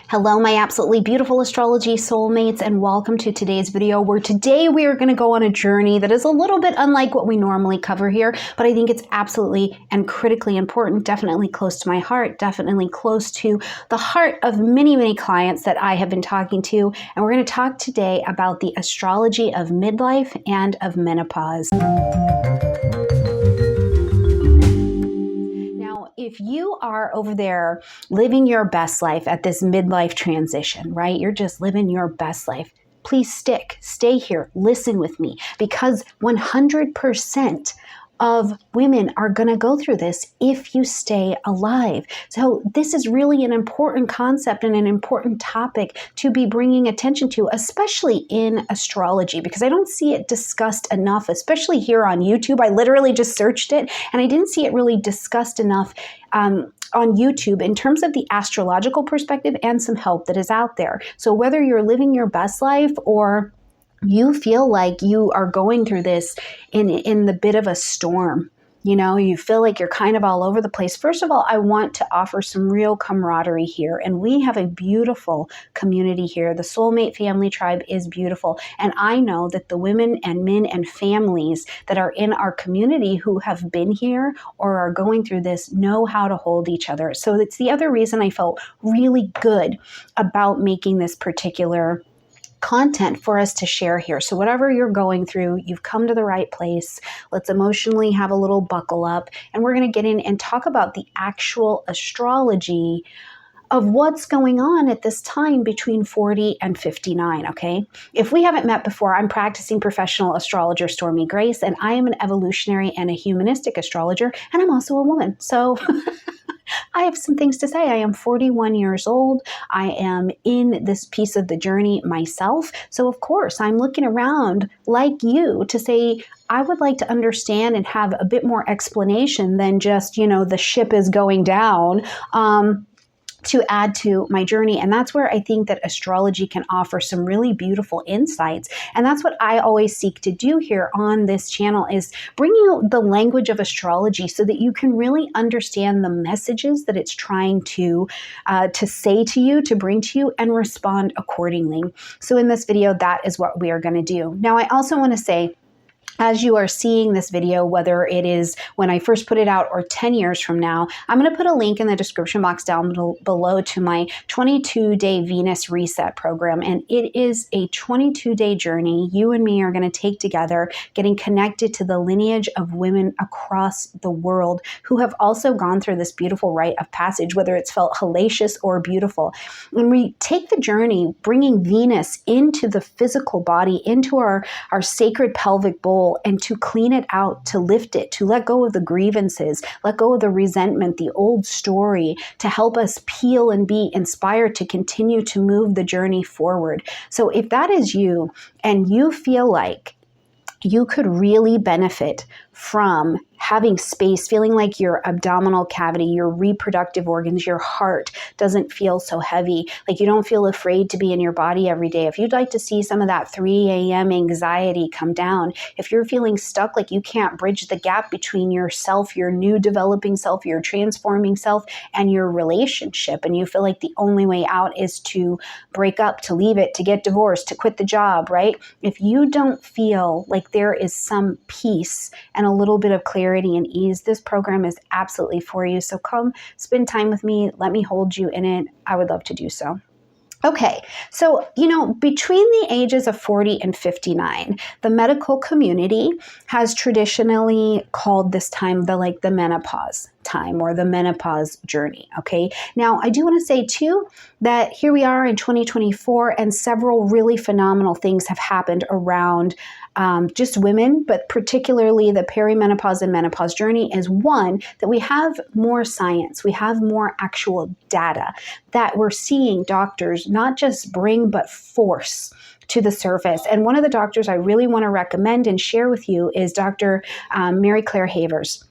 Hello, my absolutely beautiful astrology soulmates, and welcome to today's video, where today we are going to go on a journey that is a little bit unlike what we normally cover here, but I think it's absolutely and critically important, definitely close to my heart, definitely close to the heart of many clients that I have been talking to. And we're going to talk today about the astrology of midlife and of menopause. If you are over there living your best life at this midlife transition, right? You're just living your best life. Please stay here, listen with me, because 100% of women are going to go through this if you stay alive. So this is really an important concept and an important topic to be bringing attention to, especially in astrology, because I don't see it discussed enough, especially here on YouTube. I literally just searched it and I didn't see it really discussed enough on YouTube in terms of the astrological perspective and some help that is out there. So whether you're living your best life or you feel like you are going through this in the bit of a storm, you feel like you're kind of all over the place. First of all, I want to offer some real camaraderie here. And we have a beautiful community here. The Soulmate Family Tribe is beautiful. And I know that the women and men and families that are in our community who have been here or are going through this know how to hold each other. So it's the other reason I felt really good about making this particular content for us to share here. So whatever you're going through, you've come to the right place. Let's emotionally have a little buckle up, and we're going to get in and talk about the actual astrology of what's going on at this time between 40 and 59, okay? If we haven't met before, I'm practicing professional astrologer Stormie Grace, and I am an evolutionary and a humanistic astrologer, and I'm also a woman. So I have some things to say. I am 41 years old. I am in this piece of the journey myself. So of course, I'm looking around like you to say, I would like to understand and have a bit more explanation than just, the ship is going down. To add to my journey. And that's where I think that astrology can offer some really beautiful insights. And that's what I always seek to do here on this channel, is bring you the language of astrology so that you can really understand the messages that it's trying to say to you, to bring to you, and respond accordingly. So in this video, that is what we are going to do. Now, I also want to say, as you are seeing this video, whether it is when I first put it out or 10 years from now, I'm going to put a link in the description box down below to my 22-day Venus reset program. And it is a 22-day journey you and me are going to take together, getting connected to the lineage of women across the world who have also gone through this beautiful rite of passage, whether it's felt hellacious or beautiful. When we take the journey, bringing Venus into the physical body, into our sacred pelvic bowl, and to clean it out, to lift it, to let go of the grievances, let go of the resentment, the old story, to help us peel and be inspired to continue to move the journey forward. So if that is you and you feel like you could really benefit from having space, feeling like your abdominal cavity, your reproductive organs, your heart doesn't feel so heavy, like you don't feel afraid to be in your body every day. If you'd like to see some of that 3 a.m. anxiety come down, if you're feeling stuck, like you can't bridge the gap between yourself, your new developing self, your transforming self, and your relationship, and you feel like the only way out is to break up, to leave it, to get divorced, to quit the job, right? If you don't feel like there is some peace and a little bit of clarity and ease, this program is absolutely for you. So come spend time with me. Let me hold you in it. I would love to do so. Okay, so, between the ages of 40 and 59, the medical community has traditionally called this time the menopause time, or the menopause journey, okay? Now, I do want to say, too, that here we are in 2024, and several really phenomenal things have happened around just women, but particularly the peri-menopause and menopause journey is one, that we have more science, we have more actual data that we're seeing doctors not just bring, but force to the surface. And one of the doctors I really want to recommend and share with you is Dr. Mary Claire Havers.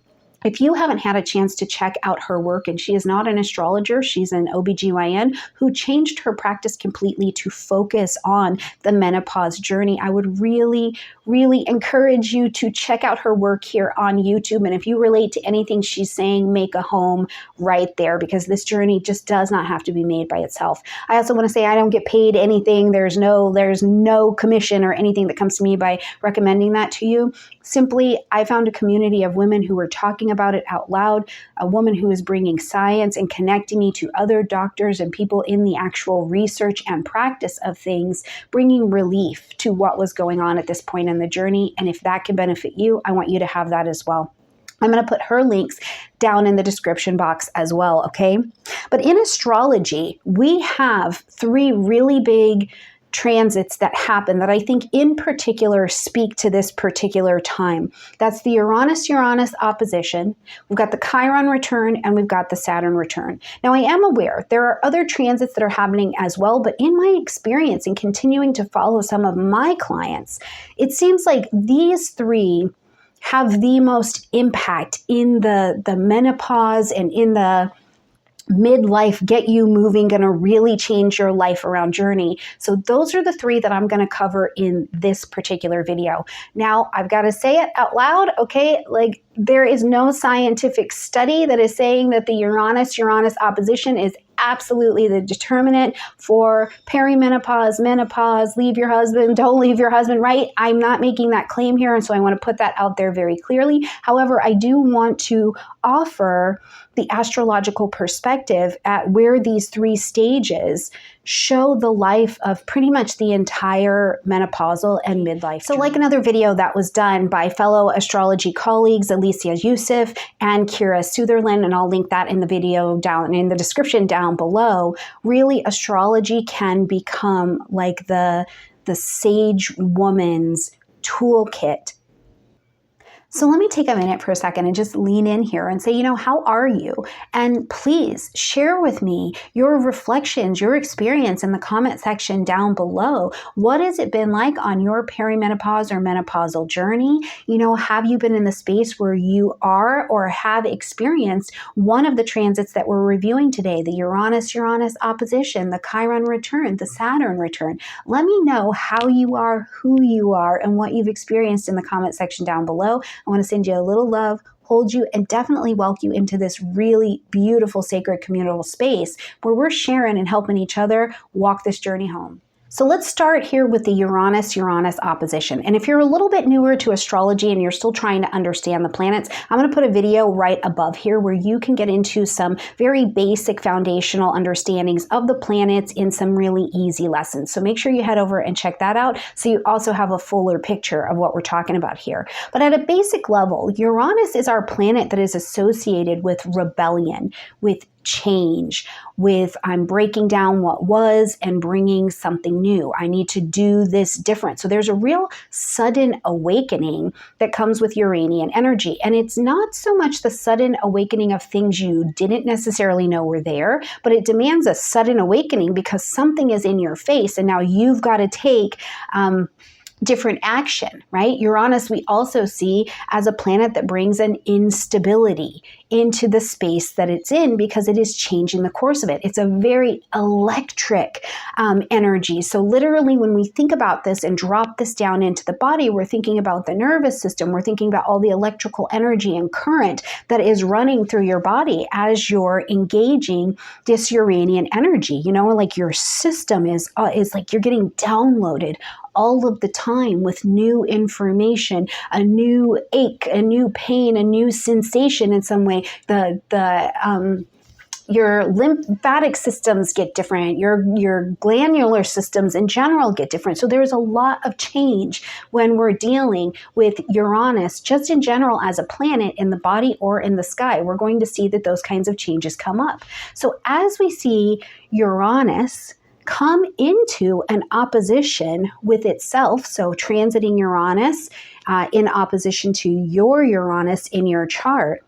If you haven't had a chance to check out her work, and she is not an astrologer, she's an OBGYN who changed her practice completely to focus on the menopause journey, I would really really encourage you to check out her work here on YouTube. And if you relate to anything she's saying, make a home right there, because this journey just does not have to be made by itself. I also want to say I don't get paid anything. There's no commission or anything that comes to me by recommending that to you. Simply, I found a community of women who were talking about it out loud, a woman who is bringing science and connecting me to other doctors and people in the actual research and practice of things, bringing relief to what was going on at this point in the journey. And if that can benefit you, I want you to have that as well. I'm going to put her links down in the description box as well, okay? But in astrology, we have 3 really big transits that happen that I think in particular speak to this particular time. That's the Uranus-Uranus opposition, we've got the Chiron return, and we've got the Saturn return. Now, I am aware there are other transits that are happening as well, but in my experience and continuing to follow some of my clients, it seems like these 3 have the most impact in the menopause and in the midlife, get you moving, going to really change your life around journey. So those are the 3 that I'm going to cover in this particular video. Now, I've got to say it out loud, okay? Like, there is no scientific study that is saying that the Uranus-Uranus opposition is absolutely the determinant for peri-menopause, menopause, leave your husband, don't leave your husband, right? I'm not making that claim here, and so I want to put that out there very clearly. However, I do want to offer the astrological perspective at where these 3 stages show the life of pretty much the entire menopausal and midlife. So like another video that was done by fellow astrology colleagues, Alicia Youssef and Kira Sutherland, and I'll link that in the video down in the description down below, really astrology can become like the sage woman's toolkit. So let me take a minute for a second and just lean in here and say, you know, how are you? And please share with me your reflections, your experience in the comment section down below. What has it been like on your perimenopause or menopausal journey? You know, have you been in the space where you are or have experienced one of the transits that we're reviewing today, the Uranus-Uranus opposition, the Chiron return, the Saturn return? Let me know how you are, who you are, and what you've experienced in the comment section down below. I want to send you a little love, hold you, and definitely welcome you into this really beautiful, sacred communal space where we're sharing and helping each other walk this journey home. So let's start here with the Uranus-Uranus opposition. And if you're a little bit newer to astrology and you're still trying to understand the planets, I'm going to put a video right above here where you can get into some very basic foundational understandings of the planets in some really easy lessons. So make sure you head over and check that out so you also have a fuller picture of what we're talking about here. But at a basic level, Uranus is our planet that is associated with rebellion, with change, with I'm breaking down what was and bringing something new. I need to do this different. So there's a real sudden awakening that comes with Uranian energy. And it's not so much the sudden awakening of things you didn't necessarily know were there, but it demands a sudden awakening because something is in your face and now you've got to take different action, right? Uranus, we also see as a planet that brings an instability into the space that it's in because it is changing the course of it. It's a very electric energy. So literally when we think about this and drop this down into the body, we're thinking about the nervous system. We're thinking about all the electrical energy and current that is running through your body as you're engaging this Uranian energy. You know, like your system is like you're getting downloaded all of the time with new information, a new ache, a new pain, a new sensation in some way. Your lymphatic systems get different. Your glandular systems in general get different. So there's a lot of change when we're dealing with Uranus, just in general as a planet in the body or in the sky. We're going to see that those kinds of changes come up. So as we see Uranus come into an opposition with itself, so transiting Uranus in opposition to your Uranus in your chart,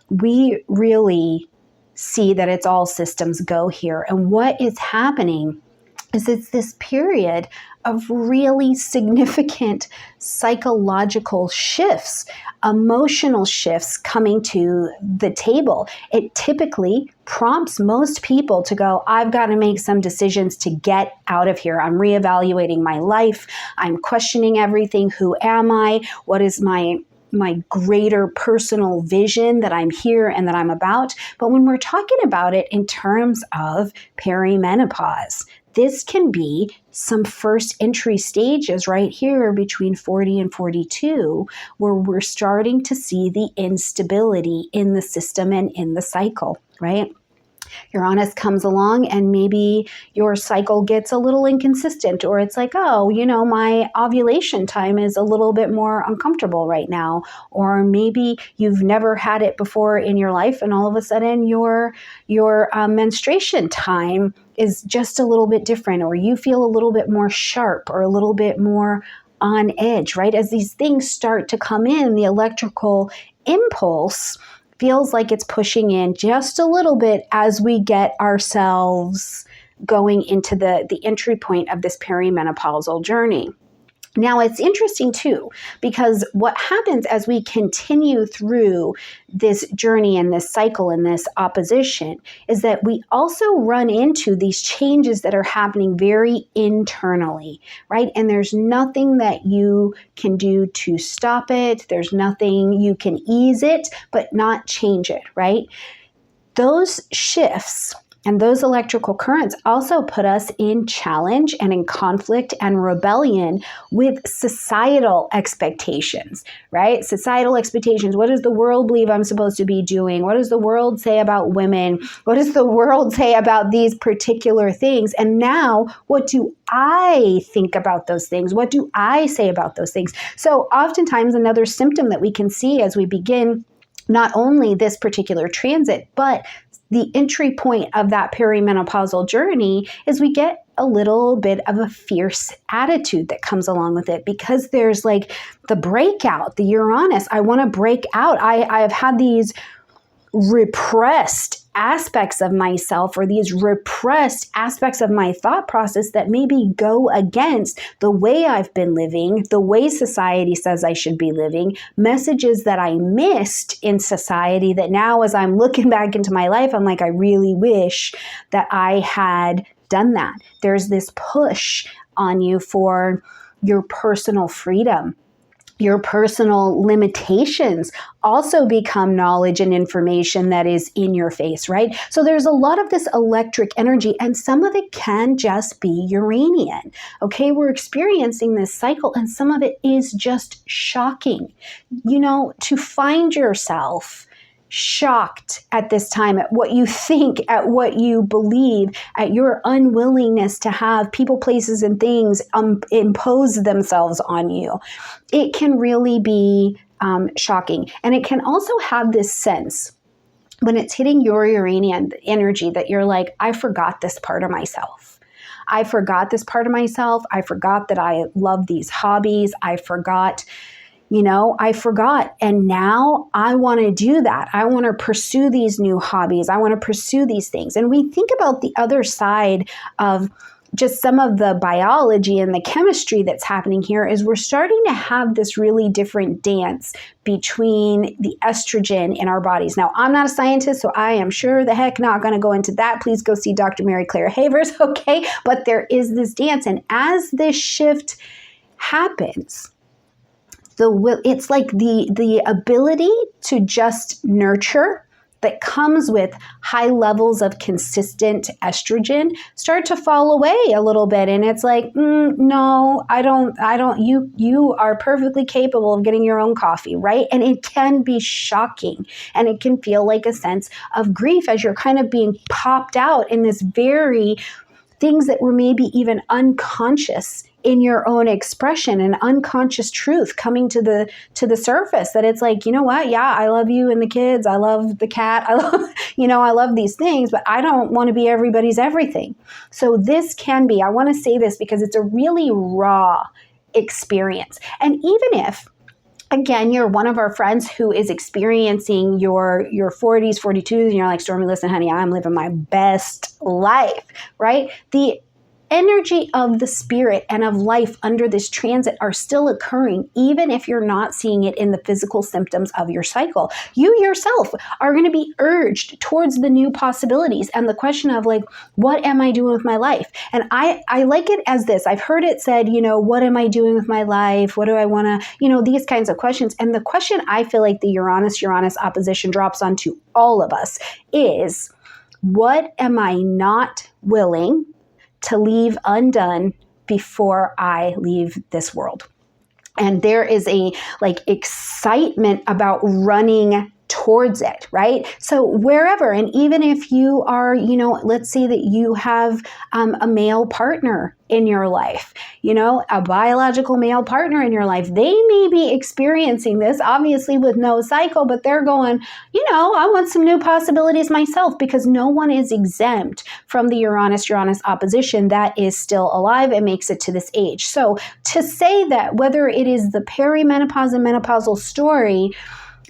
we really see that it's all systems go here. And what is happening is it's this period of really significant psychological shifts, emotional shifts coming to the table. It typically prompts most people to go, I've got to make some decisions to get out of here. I'm reevaluating my life. I'm questioning everything. Who am I? What is my greater personal vision that I'm here and that I'm about? But when we're talking about it in terms of peri-menopause, this can be some first entry stages right here between 40 and 42, where we're starting to see the instability in the system and in the cycle, right? Uranus comes along and maybe your cycle gets a little inconsistent, or it's like, oh, my ovulation time is a little bit more uncomfortable right now. Or maybe you've never had it before in your life and all of a sudden your menstruation time is just a little bit different, or you feel a little bit more sharp or a little bit more on edge, right? As these things start to come in, the electrical impulse feels like it's pushing in just a little bit as we get ourselves going into the entry point of this perimenopausal journey. Now, it's interesting too, because what happens as we continue through this journey and this cycle and this opposition is that we also run into these changes that are happening very internally, right? And there's nothing that you can do to stop it. There's nothing you can ease it, but not change it, right? Those shifts and those electrical currents also put us in challenge and in conflict and rebellion with societal expectations, right? Societal expectations. What does the world believe I'm supposed to be doing? What does the world say about women? What does the world say about these particular things? And now, what do I think about those things? What do I say about those things? So oftentimes another symptom that we can see as we begin not only this particular transit, but the entry point of that perimenopausal journey is we get a little bit of a fierce attitude that comes along with it, because there's like the breakout, the Uranus. I want to break out. I have had these repressed aspects of myself, or these repressed aspects of my thought process that maybe go against the way I've been living, the way society says I should be living, messages that I missed in society that now as I'm looking back into my life, I'm like, I really wish that I had done that. There's this push on you for your personal freedom. Your personal limitations also become knowledge and information that is in your face, right? So there's a lot of this electric energy, and some of it can just be Uranian. Okay, we're experiencing this cycle, and some of it is just shocking. To find yourself shocked at this time at what you think, at what you believe, at your unwillingness to have people, places, and things impose themselves on you. It can really be shocking. And it can also have this sense when it's hitting your Uranian energy that you're like, I forgot this part of myself. I forgot this part of myself. I forgot that I love these hobbies. I forgot. And now I want to do that. I want to pursue these new hobbies. I want to pursue these things. And we think about the other side of just some of the biology and the chemistry that's happening here is we're starting to have this really different dance between the estrogen in our bodies. Now, I'm not a scientist, so I am sure the heck not going to go into that. Please go see Dr. Mary Claire Havers, okay? But there is this dance. And as this shift happens, it's like the ability to just nurture that comes with high levels of consistent estrogen start to fall away a little bit. And it's like, no, I don't, you are perfectly capable of getting your own coffee, right? And it can be shocking, and it can feel like a sense of grief as you're kind of being popped out in this very things that were maybe even unconscious in your own expression, and unconscious truth coming to the surface, that it's like, you know what? Yeah, I love you and the kids. I love the cat. I love these things, but I don't want to be everybody's everything. So this can be, I want to say this because it's a really raw experience. And even if, again, you're one of our friends who is experiencing your 40s, 42s, and you're like, Stormie, listen, honey, I'm living my best life, right? The energy of the spirit and of life under this transit are still occurring, even if you're not seeing it in the physical symptoms of your cycle. You yourself are going to be urged towards the new possibilities and the question of like, what am I doing with my life? And I like it as this. I've heard it said, what am I doing with my life? What do I want to, these kinds of questions. And the question I feel like the Uranus opposition drops onto all of us is, what am I not willing to leave undone before I leave this world? And there is a excitement about running towards it, right? So wherever, and even if you are, let's say that you have a male partner in your life, a biological male partner in your life, they may be experiencing this obviously with no cycle, but they're going, I want some new possibilities myself, because no one is exempt from the Uranus opposition that is still alive and makes it to this age. So to say that whether it is the peri-menopause and menopausal story,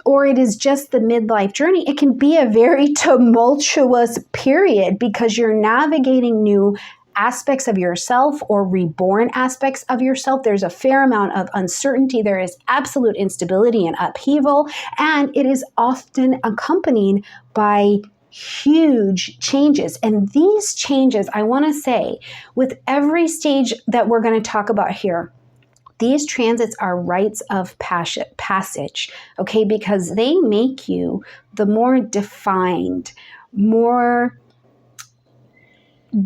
or it is just the midlife journey, it can be a very tumultuous period because you're navigating new aspects of yourself or reborn aspects of yourself. There's a fair amount of uncertainty. There is absolute instability and upheaval, and it is often accompanied by huge changes. And these changes, I want to say, with every stage that we're going to talk about here, these transits are rites of passage, okay? Because they make you the more defined, more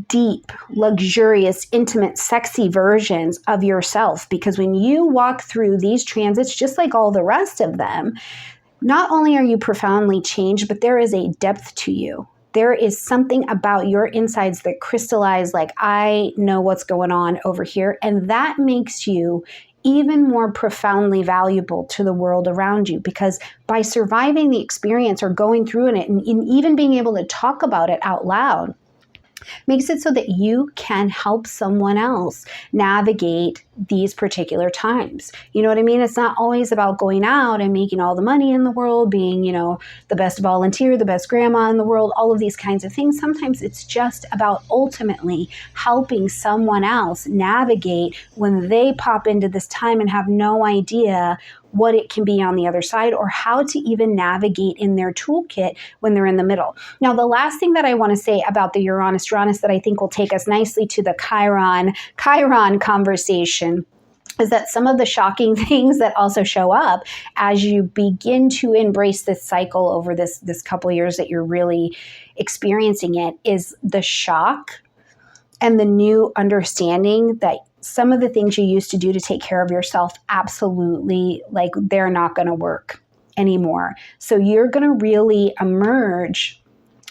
deep, luxurious, intimate, sexy versions of yourself. Because when you walk through these transits, just like all the rest of them, not only are you profoundly changed, but there is a depth to you. There is something about your insides that crystallize, like, I know what's going on over here. And that makes you even more profoundly valuable to the world around you, because by surviving the experience or going through it and even being able to talk about it out loud, makes it so that you can help someone else navigate these particular times. You know what I mean? It's not always about going out and making all the money in the world, being, the best volunteer, the best grandma in the world, all of these kinds of things. Sometimes it's just about ultimately helping someone else navigate when they pop into this time and have no idea what it can be on the other side, or how to even navigate in their toolkit when they're in the middle. Now, the last thing that I want to say about the Uranus that I think will take us nicely to the Chiron conversation is that some of the shocking things that also show up as you begin to embrace this cycle over this couple of years that you're really experiencing it is the shock and the new understanding that some of the things you used to do to take care of yourself, absolutely, they're not going to work anymore. So you're going to really emerge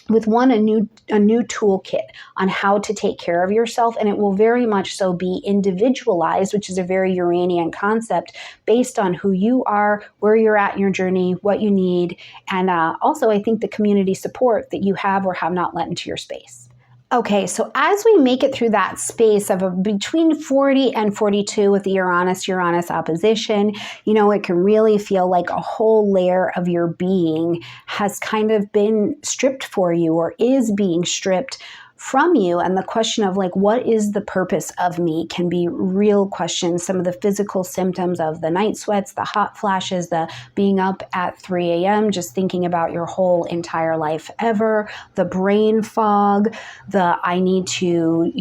with a new toolkit on how to take care of yourself. And it will very much so be individualized, which is a very Uranian concept, based on who you are, where you're at in your journey, what you need. And also, I think the community support that you have or have not let into your space. Okay, so as we make it through that space of between 40 and 42 with the Uranus opposition, it can really feel like a whole layer of your being has kind of been stripped for you, or is being stripped from you. And the question of what is the purpose of me can be real questions. Some of the physical symptoms of the night sweats, the hot flashes, the being up at 3 a.m., just thinking about your whole entire life ever, the brain fog, the I need to,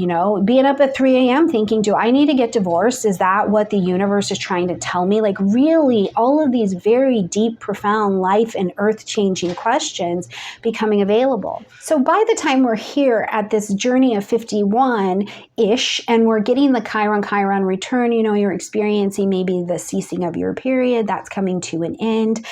being up at 3 a.m. thinking, do I need to get divorced? Is that what the universe is trying to tell me? Really, all of these very deep, profound life and earth-changing questions becoming available. So by the time we're here at this journey of 51-ish, and we're getting the Chiron return, you're experiencing maybe the ceasing of your period, that's coming to an end.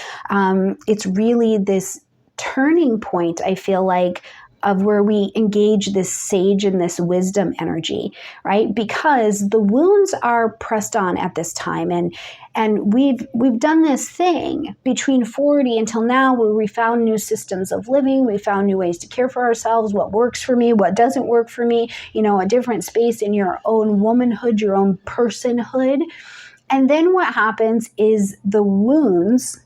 It's really this turning point, I feel like, of where we engage this sage and this wisdom energy, right? Because the wounds are pressed on at this time, and we've done this thing between 40 until now where we found new systems of living, we found new ways to care for ourselves, what works for me, what doesn't work for me, a different space in your own womanhood, your own personhood. And then what happens is the wounds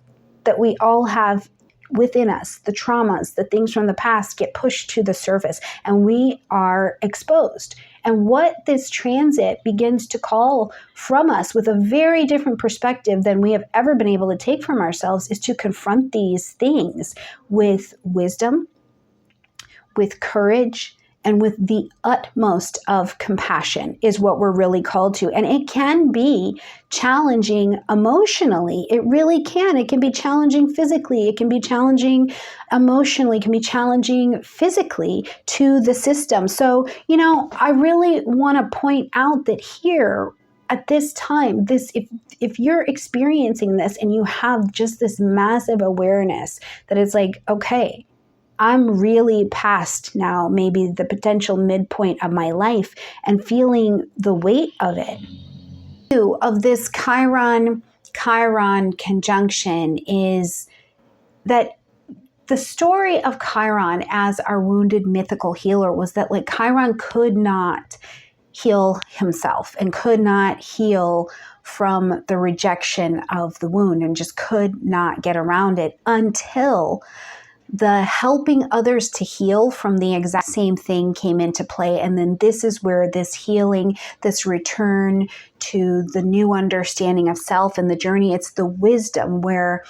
that we all have within us, the traumas, the things from the past get pushed to the surface, and we are exposed. And what this transit begins to call from us with a very different perspective than we have ever been able to take from ourselves is to confront these things with wisdom, with courage, and with the utmost of compassion is what we're really called to. And it can be challenging emotionally. It really can. It can be challenging physically. It can be challenging emotionally. It can be challenging physically to the system. So, I really want to point out that here, at this time, if you're experiencing this and you have just this massive awareness that it's like, okay, I'm really past now maybe the potential midpoint of my life and feeling the weight of it. Of this Chiron conjunction is that the story of Chiron as our wounded mythical healer was that like Chiron could not heal himself and could not heal from the rejection of the wound and just could not get around it until the helping others to heal from the exact same thing came into play. And then this is where this healing, this return to the new understanding of self and the journey, it's the wisdom where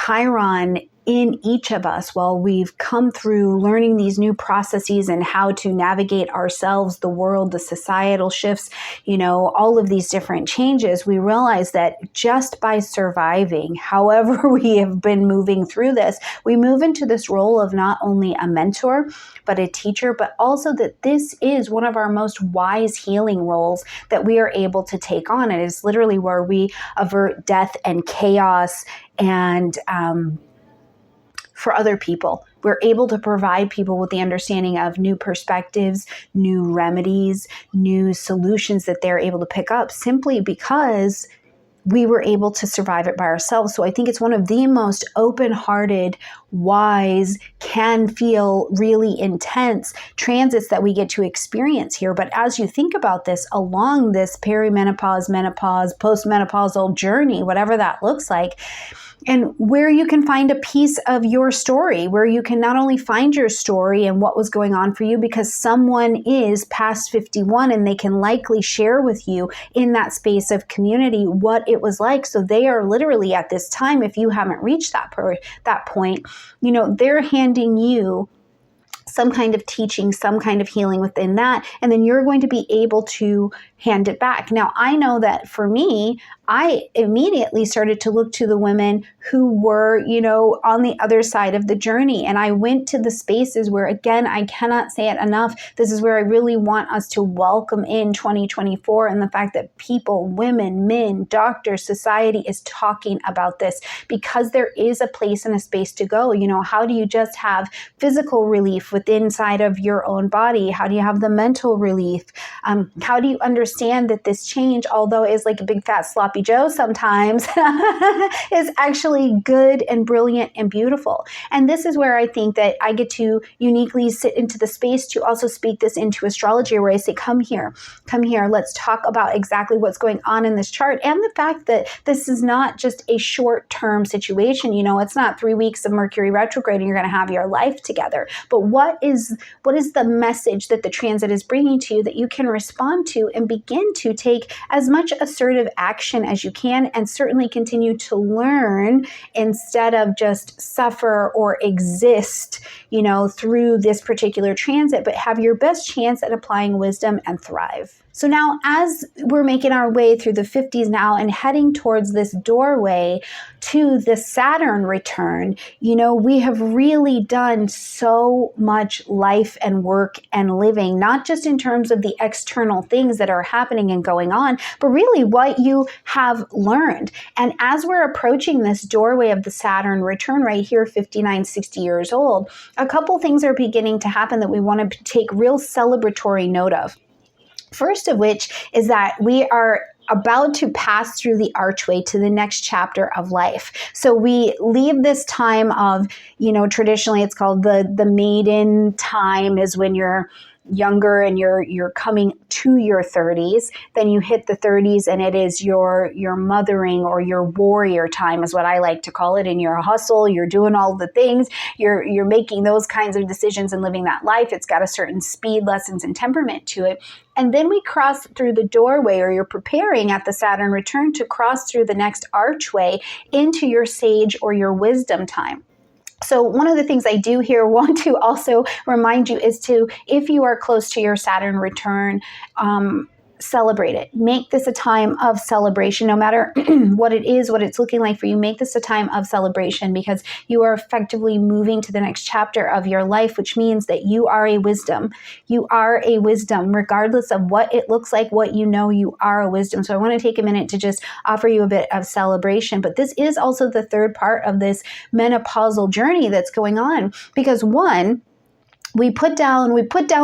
Chiron in each of us, while we've come through learning these new processes and how to navigate ourselves, the world, the societal shifts, all of these different changes, we realize that just by surviving, however we have been moving through this, we move into this role of not only a mentor, but a teacher, but also that this is one of our most wise healing roles that we are able to take on. It is literally where we avert death and chaos and for other people. We're able to provide people with the understanding of new perspectives, new remedies, new solutions that they're able to pick up simply because we were able to survive it by ourselves. So I think it's one of the most open-hearted, wise, can feel really intense transits that we get to experience here. But as you think about this, along this peri-menopause, menopause, postmenopausal journey, whatever that looks like, and where you can find a piece of your story, where you can not only find your story and what was going on for you, because someone is past 51 and they can likely share with you in that space of community what it was like. So they are literally at this time, if you haven't reached that point, they're handing you some kind of teaching, some kind of healing within that, and then you're going to be able to hand it back. Now, I know that for me, I immediately started to look to the women who were, on the other side of the journey. And I went to the spaces where, again, I cannot say it enough. This is where I really want us to welcome in 2024 and the fact that people, women, men, doctors, society is talking about this because there is a place and a space to go. How do you just have physical relief within inside of your own body? How do you have the mental relief? How do you understand that this change, although is like a big fat sloppy Joe sometimes, is actually good and brilliant and beautiful? And this is where I think that I get to uniquely sit into the space to also speak this into astrology, where I say, come here, let's talk about exactly what's going on in this chart, and the fact that this is not just a short-term situation. It's not 3 weeks of Mercury retrograde and you're going to have your life together. But what is the message that the transit is bringing to you that you can respond to and begin to take as much assertive action as you can, and certainly continue to learn instead of just suffer or exist, through this particular transit, but have your best chance at applying wisdom and thrive. So now, as we're making our way through the 50s now and heading towards this doorway to the Saturn return, we have really done so much life and work and living, not just in terms of the external things that are happening and going on, but really what you have learned. And as we're approaching this doorway of the Saturn return right here, 59, 60 years old, a couple things are beginning to happen that we want to take real celebratory note of. First of which is that we are about to pass through the archway to the next chapter of life. So we leave this time of, traditionally it's called the maiden time, is when you're younger and you're coming to your 30s, then you hit the 30s and it is your mothering or your warrior time is what I like to call it. And you're a hustle, you're doing all the things, you're making those kinds of decisions and living that life. It's got a certain speed, lessons, and temperament to it. And then we cross through the doorway, or you're preparing at the Saturn return to cross through the next archway into your sage or your wisdom time. So one of the things I do here want to also remind you is to, if you are close to your Saturn return, celebrate it. Make this a time of celebration, no matter what it is, what it's looking like for you. Make this a time of celebration, because you are effectively moving to the next chapter of your life, which means that you are a wisdom. You are a wisdom, regardless of what it looks like, what you know, you are a wisdom. So I want to take a minute to just offer you a bit of celebration. But this is also the third part of this menopausal journey that's going on, because one, we put down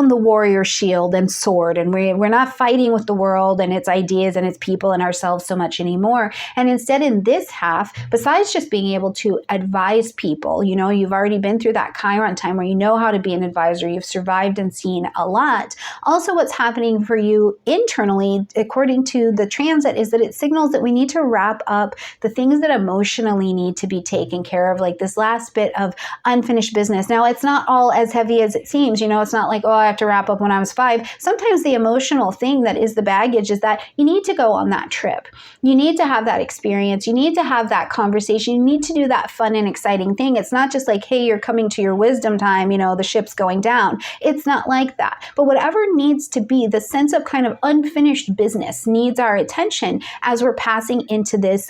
the warrior shield and sword, and we're not fighting with the world and its ideas and its people and ourselves so much anymore. And instead, in this half, besides just being able to advise people, you know, you've already been through that Chiron time where you know how to be an advisor, you've survived and seen a lot. Also, what's happening for you internally, according to the transit, is that it signals that we need to wrap up the things that emotionally need to be taken care of, like this last bit of unfinished business. Now, it's not all as heavy as it seems. You know, it's not like, oh, I have to wrap up when I was 5. Sometimes the emotional thing that is the baggage is that you need to go on that trip. You need to have that experience. You need to have that conversation. You need to do that fun and exciting thing. It's not just like, hey, you're coming to your wisdom time, you know, the ship's going down. It's not like that. But whatever needs to be, the sense of kind of unfinished business needs our attention as we're passing into this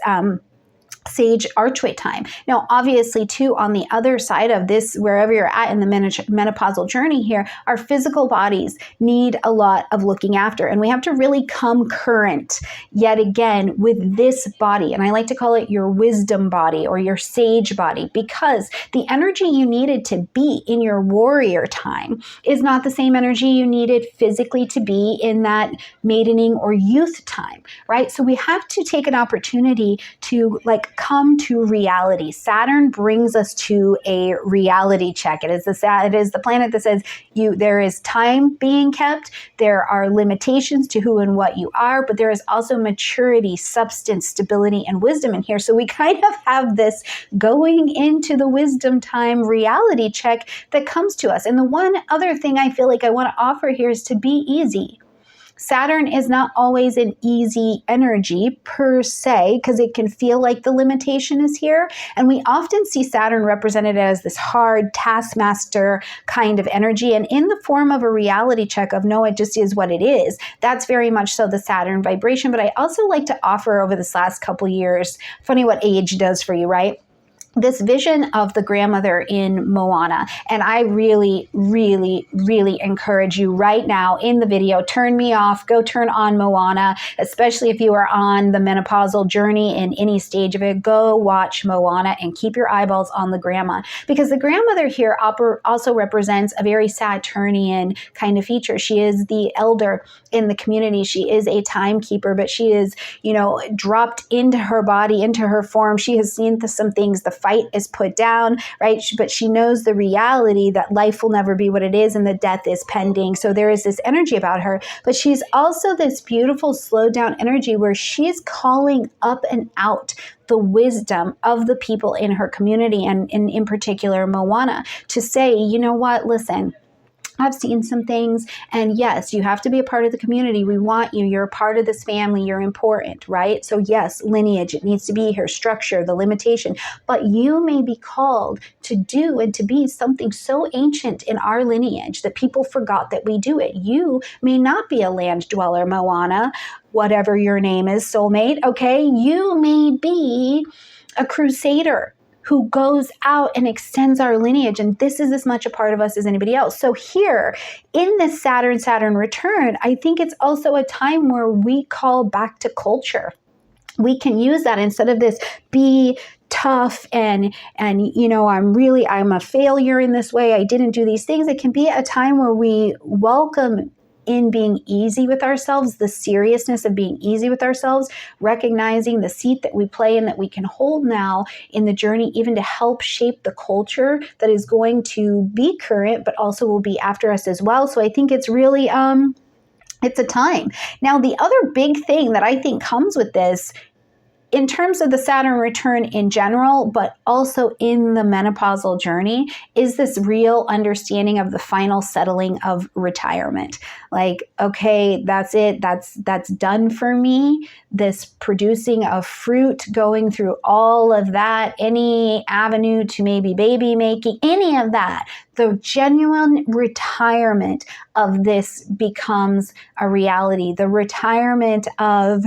sage archway time. Now, obviously, too, on the other side of this, wherever you're at in the menopausal journey here, our physical bodies need a lot of looking after. And we have to really come current yet again with this body. And I like to call it your wisdom body or your sage body, because the energy you needed to be in your warrior time is not the same energy you needed physically to be in that maidening or youth time, right? So we have to take an opportunity to come to reality. Saturn brings us to a reality check. It is the planet that says there is time being kept. There are limitations to who and what you are, but there is also maturity, substance, stability, and wisdom in here. So we kind of have this going into the wisdom time reality check that comes to us. And the one other thing I feel like I want to offer here is to be easy. Saturn is not always an easy energy per se, because it can feel like the limitation is here. And we often see Saturn represented as this hard taskmaster kind of energy. And in the form of a reality check of, no, it just is what it is. That's very much so the Saturn vibration. But I also like to offer over this last couple years, funny what age does for you, right? This vision of the grandmother in Moana. And I really, really, really encourage you right now in the video, turn me off, go turn on Moana, especially if you are on the menopausal journey in any stage of it. Go watch Moana and keep your eyeballs on the grandma, because the grandmother here also represents a very Saturnian kind of feature. She is the elder in the community. She is a timekeeper, but she is, dropped into her body, into her form. She has seen some things. The fight is put down, right? But she knows the reality that life will never be what it is and the death is pending. So there is this energy about her, but she's also this beautiful slowed down energy where she's calling up and out the wisdom of the people in her community, and in particular Moana, to say, you know what, listen, I've seen some things, and yes, you have to be a part of the community. We want you. You're a part of this family. You're important, right? So yes, lineage, it needs to be here, structure, the limitation, but you may be called to do and to be something so ancient in our lineage that people forgot that we do it. You may not be a land dweller, Moana, whatever your name is, soulmate, okay? You may be a crusader who goes out and extends our lineage. And this is as much a part of us as anybody else. So here in this Saturn return, I think it's also a time where we call back to culture. We can use that instead of this be tough and I'm a failure in this way. I didn't do these things. It can be a time where we welcome in being easy with ourselves, the seriousness of being easy with ourselves, recognizing the seat that we play and that we can hold now in the journey, even to help shape the culture that is going to be current, but also will be after us as well. So I think it's really, it's a time. Now, the other big thing that I think comes with this, in terms of the Saturn return in general, but also in the menopausal journey, is this real understanding of the final settling of retirement. Like, okay, that's it. That's done for me. This producing of fruit, going through all of that, any avenue to maybe baby making, any of that, the genuine retirement of this becomes a reality. The retirement of,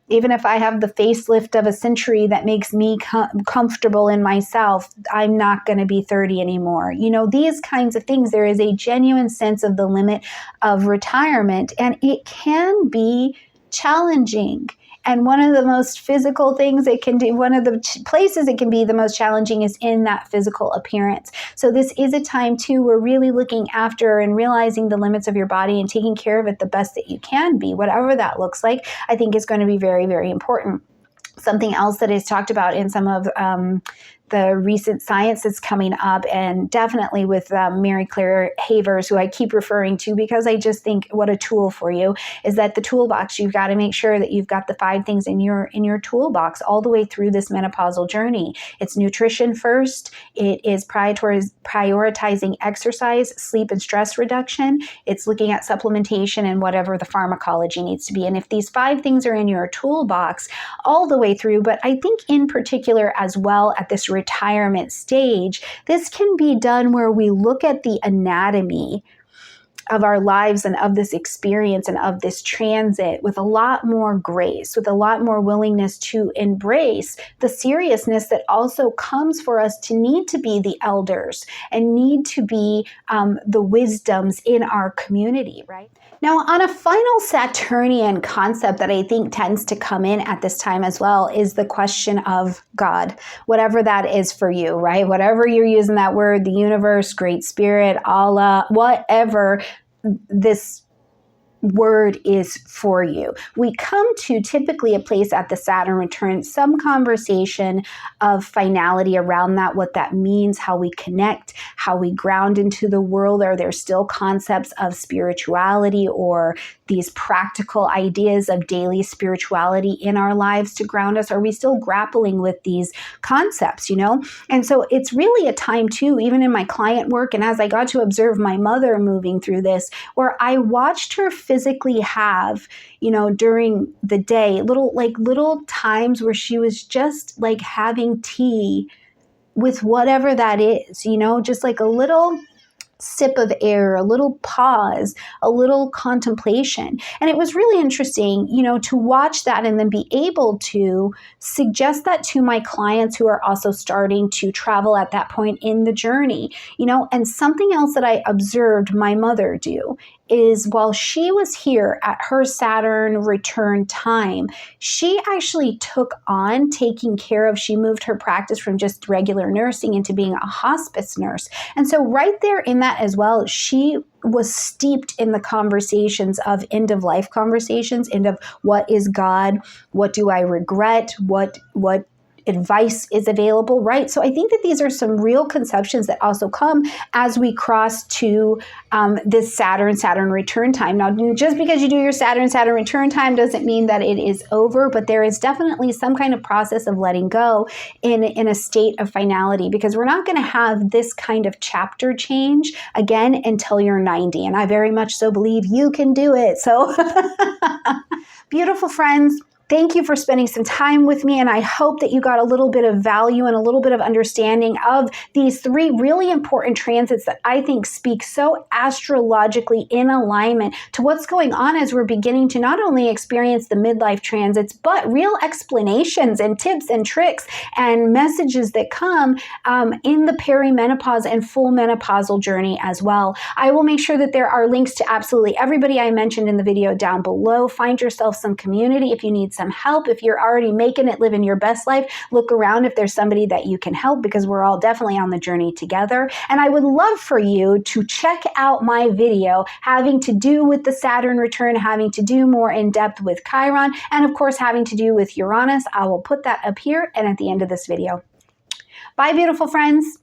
even if I have the facelift of a century that makes me comfortable in myself, I'm not going to be 30 anymore. These kinds of things, there is a genuine sense of the limit of retirement, and it can be challenging. And one of the most physical things it can do, one of the places it can be the most challenging is in that physical appearance. So this is a time too, where really looking after and realizing the limits of your body and taking care of it the best that you can be, whatever that looks like, I think is going to be very, very important. Something else that is talked about in some of the recent science that's coming up, and definitely with Mary Claire Havers, who I keep referring to because I just think what a tool for you, is that the toolbox, you've got to make sure that you've got the 5 things in your toolbox all the way through this menopausal journey. It's nutrition first. It is prioritizing exercise, sleep, and stress reduction. It's looking at supplementation and whatever the pharmacology needs to be. And if these 5 things are in your toolbox all the way through, but I think in particular as well at this retirement stage, this can be done where we look at the anatomy of our lives and of this experience and of this transit with a lot more grace, with a lot more willingness to embrace the seriousness that also comes for us to need to be the elders and need to be the wisdoms in our community, right? Now, on a final Saturnian concept that I think tends to come in at this time as well is the question of God, whatever that is for you, right? Whatever you're using that word, the universe, Great Spirit, Allah, whatever this word is for you. We come to typically a place at the Saturn return, some conversation of finality around that, what that means, how we connect, how we ground into the world. Are there still concepts of spirituality or these practical ideas of daily spirituality in our lives to ground us? Are we still grappling with these concepts, And so it's really a time too, even in my client work, and as I got to observe my mother moving through this, where I watched her physically have, during the day, little times where she was just like having tea with whatever that is, just like a little sip of air, a little pause, a little contemplation. And it was really interesting, to watch that and then be able to suggest that to my clients who are also starting to travel at that point in the journey, and something else that I observed my mother do is while she was here at her Saturn return time, she actually took on taking care of, she moved her practice from just regular nursing into being a hospice nurse. And so right there in that as well, she was steeped in the conversations of end of life conversations, end of what is God, what do I regret, what advice is available, right? So I think that these are some real conceptions that also come as we cross to this Saturn return time. Now, just because you do your Saturn return time doesn't mean that it is over, but there is definitely some kind of process of letting go in a state of finality, because we're not going to have this kind of chapter change again until you're 90. And I very much so believe you can do it. So beautiful friends. Thank you for spending some time with me, and I hope that you got a little bit of value and a little bit of understanding of these 3 really important transits that I think speak so astrologically in alignment to what's going on as we're beginning to not only experience the midlife transits, but real explanations and tips and tricks and messages that come in the peri-menopause and full menopausal journey as well. I will make sure that there are links to absolutely everybody I mentioned in the video down below. Find yourself some community if you need some some help. If you're already making it, living your best life, look around if there's somebody that you can help, because we're all definitely on the journey together. And I would love for you to check out my video having to do with the Saturn return, having to do more in depth with Chiron, and of course having to do with Uranus. I will put that up here and at the end of this video. Bye, beautiful friends.